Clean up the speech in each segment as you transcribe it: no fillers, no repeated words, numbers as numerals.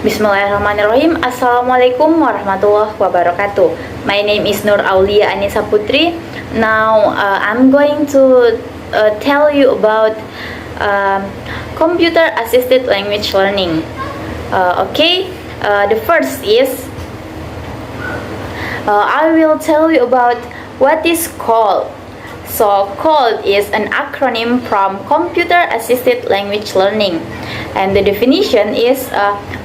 Bismillahirrahmanirrahim. Assalamualaikum warahmatullahi wabarakatuh. My name is Auliah Anisa Putri. Now I'm going to tell you about computer assisted language learning. The first is I will tell you about what is CALL. So CALL is an acronym from Computer Assisted Language Learning, and the definition is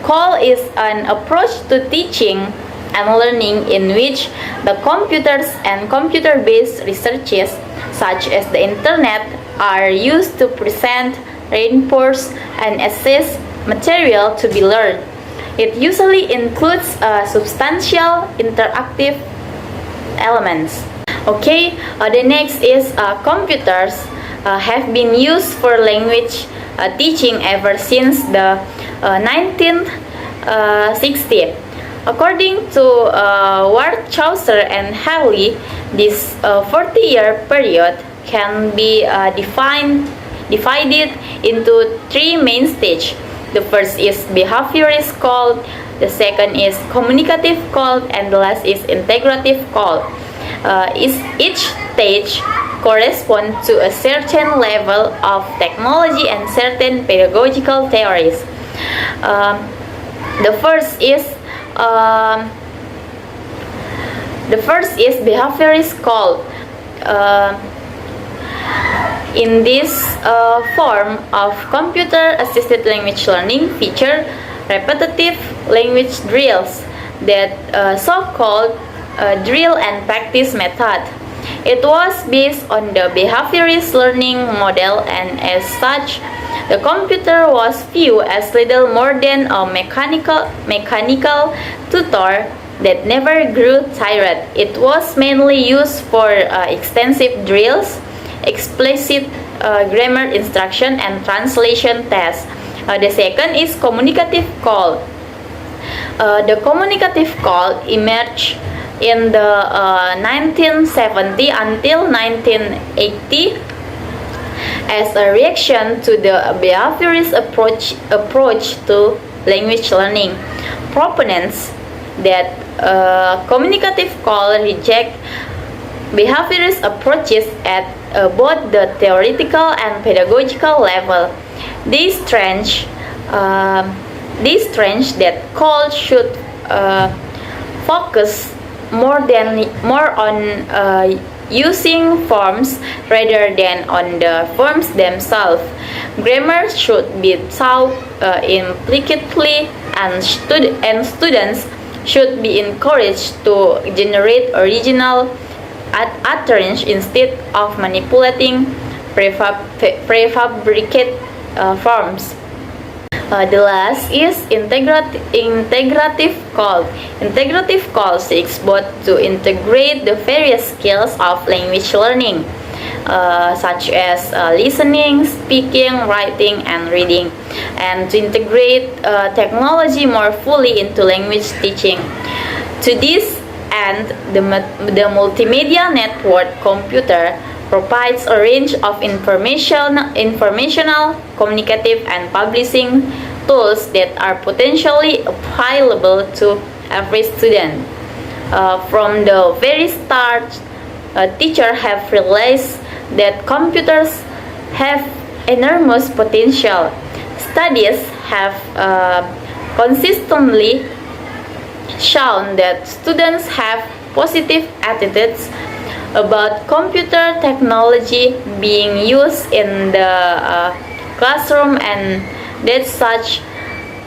CALL is an approach to teaching and learning in which the computers and computer-based researches such as the internet are used to present, reinforce, and assess material to be learned. It usually includes substantial interactive elements. The next is computers have been used for language teaching ever since the 1960s. According to Chaucer and Hawley, this 40-year period can be divided into three main stages. The first is behaviorist CALL, the second is communicative CALL, and the last is integrative CALL. Each stage corresponds to a certain level of technology and certain pedagogical theories. The first is behaviorist CALL. In this form of computer-assisted language learning feature repetitive language drills, that so-called drill and practice method. It was based on the behaviorist learning model, and as such, the computer was viewed as little more than a mechanical tutor that never grew tired. It was mainly used for extensive drills, explicit grammar instruction, and translation tests. The second is communicative CALL. The communicative CALL emerged in the 1970 until 1980 as a reaction to the behaviorist approach to language learning. Proponents that communicative CALL reject behaviorist approaches at both the theoretical and pedagogical level. They stress that CALL should focus more on using forms rather than on the forms themselves. Grammar should be taught implicitly, and students should be encouraged to generate original utterance instead of manipulating prefabricated forms. The last is integrative CALL. Integrative CALL seeks both to integrate the various skills of language learning, such as listening, speaking, writing, and reading, and to integrate technology more fully into language teaching. To this end, the multimedia network computer provides a range of informational, communicative, and publishing tools that are potentially available to every student. From the very start, teachers have realized that computers have enormous potential. Studies have consistently shown that students have positive attitudes about computer technology being used in the classroom, and that such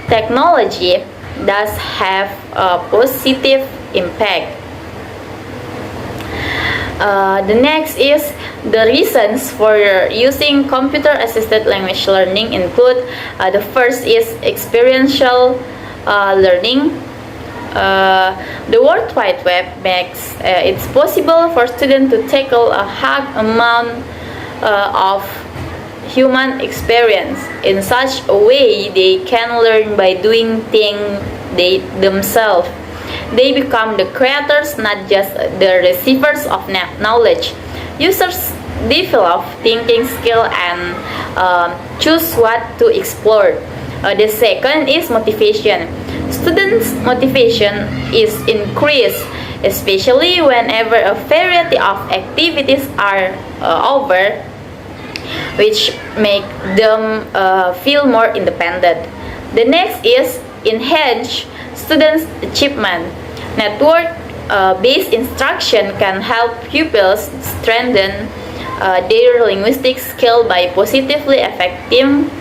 technology does have a positive impact. The next is the reasons for using computer-assisted language learning include the first is experiential learning. The World Wide Web makes it possible for students to tackle a high amount of human experience. In such a way, they can learn by doing things themselves. They become the creators, not just the receivers of knowledge. Users develop thinking skill and choose what to explore. The second is motivation. Students' motivation is increased, especially whenever a variety of activities are over, which make them feel more independent. The next is enhance students' achievement. Network-based instruction can help pupils strengthen their linguistic skill by positively affecting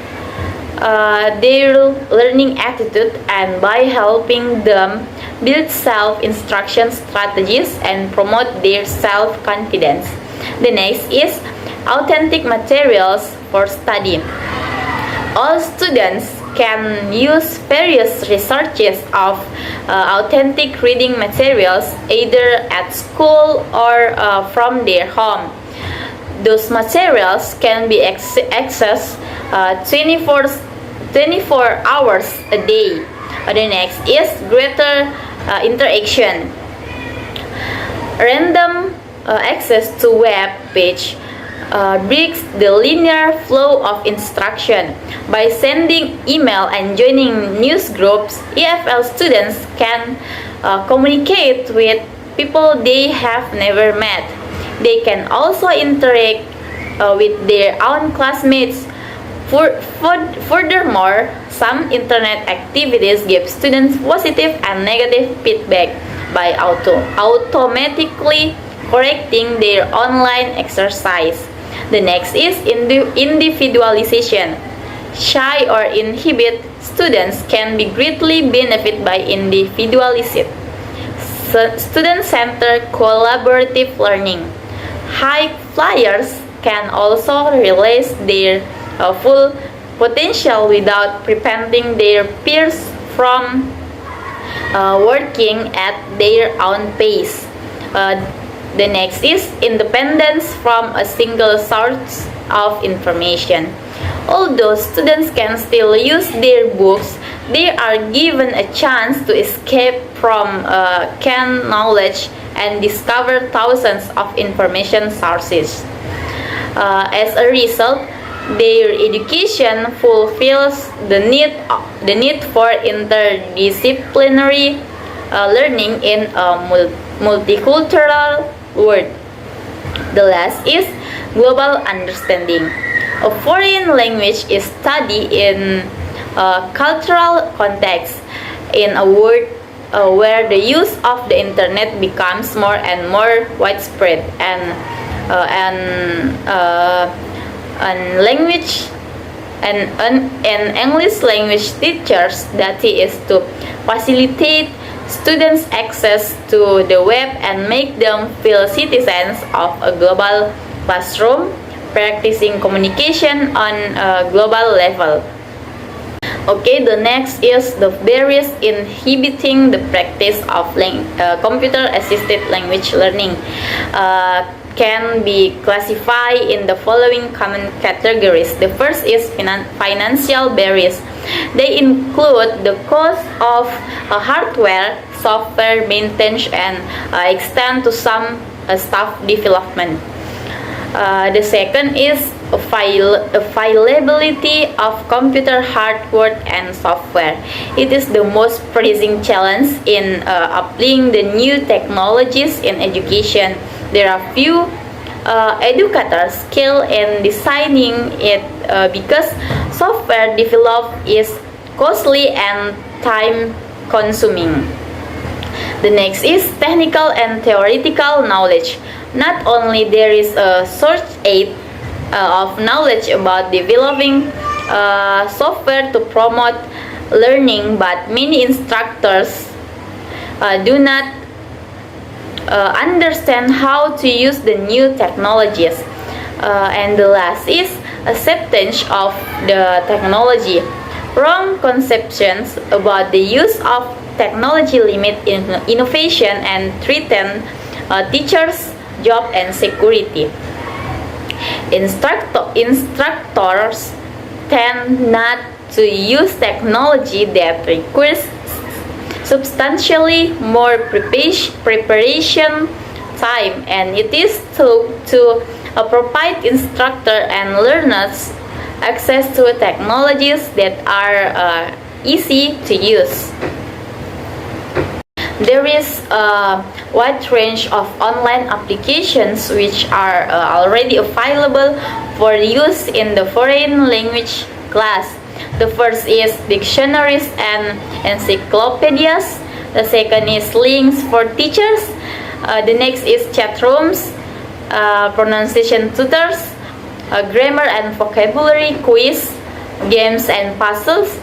their learning attitude and by helping them build self-instruction strategies and promote their self-confidence. The next is authentic materials for study. All students can use various researches of authentic reading materials either at school or from their home. Those materials can be accessed 24 hours a day. The next is greater interaction. Random access to web page breaks the linear flow of instruction. By sending email and joining news groups, EFL students can communicate with people they have never met. They can also interact with their own classmates. Furthermore, some internet activities give students positive and negative feedback by automatically correcting their online exercise. The next is individualization. Shy or inhibit students can be greatly benefited by individualized, student-centered collaborative learning. High flyers can also realize their full potential without preventing their peers from working at their own pace. The next is independence from a single source of information. Although students can still use their books, they are given a chance to escape from canned knowledge and discover thousands of information sources. As a result, their education fulfills the need for interdisciplinary learning in a multicultural world. The last is global understanding. A foreign language is studied in a cultural context. In a world where the use of the internet becomes more and more widespread, and English language teachers' duty is to facilitate students' access to the web and make them feel citizens of a global classroom, practicing communication on a global level. Okay, the next is the barriers inhibiting the practice of computer-assisted language learning. Can be classified in the following common categories. The first is financial barriers. They include the cost of hardware, software maintenance, and extend to some staff development. The second is availability of computer hardware and software. It is the most pressing challenge in applying the new technologies in education. There are few educators skilled in designing it because software developed is costly and time consuming. The next is technical and theoretical knowledge. Not only there is a shortage of knowledge about developing software to promote learning, but many instructors do not understand how to use the new technologies. And the last is acceptance of the technology. Wrong conceptions about the use of technology limit innovation and threaten teachers' job and security. Instructors tend not to use technology that requires substantially more preparation time, and it is to provide instructor and learners access to technologies that are easy to use. There is a wide range of online applications which are already available for use in the foreign language class. The first is dictionaries and encyclopedias. The second is links for teachers. The next is chat rooms, pronunciation tutors, grammar and vocabulary quiz, games and puzzles,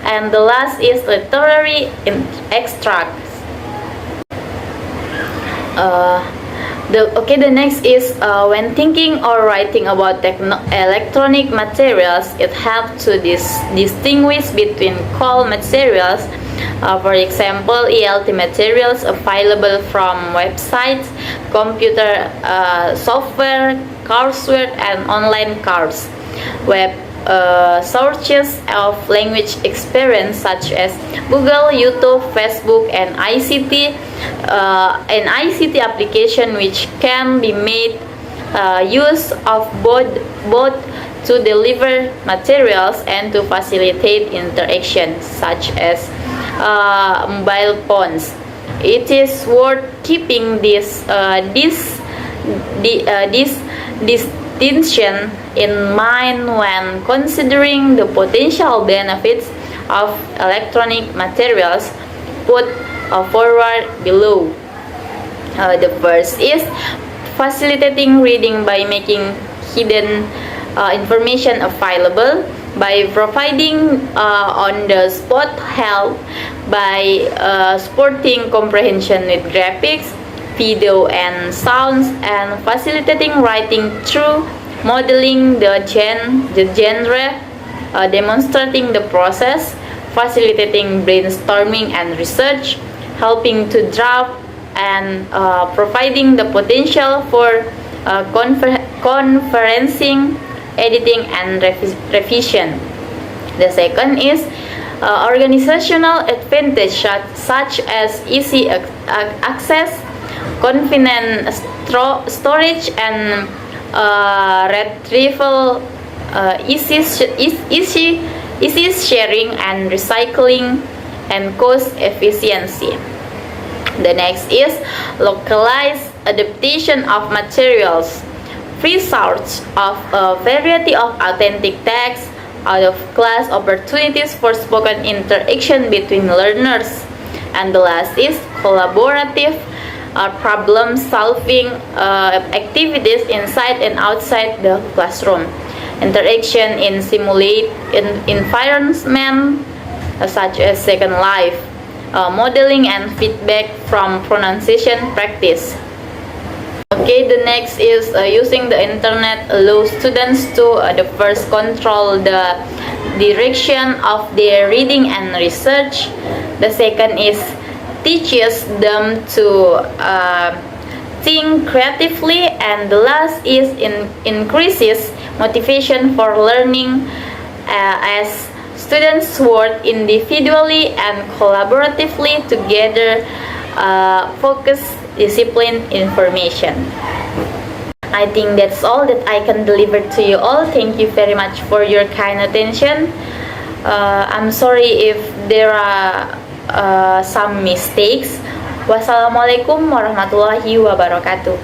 and the last is literary extracts. The next is when thinking or writing about electronic materials, it helps to distinguish between CALL materials. For example, ELT materials available from websites, computer software, courseware, and online courses. Web sources of language experience such as Google, YouTube, Facebook, and ICT. An ICT application which can be made use of both to deliver materials and to facilitate interaction, such as mobile phones. It is worth keeping this distinction in mind when considering the potential benefits of electronic materials put forward below. The first is facilitating reading by making hidden information available, by providing on-the-spot help, by supporting comprehension with graphics, video and sounds, and facilitating writing through modeling the genre, demonstrating the process, facilitating brainstorming and research, helping to draft, and providing the potential for conferencing, editing, and revision. The second is organizational advantage such as easy access, convenient storage, and retrieval, easy sharing and recycling, and cost efficiency. The next is localized adaptation of materials. Free source of a variety of authentic texts, out of class opportunities for spoken interaction between learners. And the last is collaborative problem solving activities inside and outside the classroom. Interaction in simulate environments such as Second Life. Modeling and feedback from pronunciation practice. Okay, the next is using the internet allows students to first control the direction of their reading and research. The second is teaches them to think creatively, and the last is increases motivation for learning as students work individually and collaboratively together, focus, discipline, information. I think that's all that I can deliver to you all. Thank you very much for your kind attention. I'm sorry if there are some mistakes. Wassalamualaikum warahmatullahi wabarakatuh.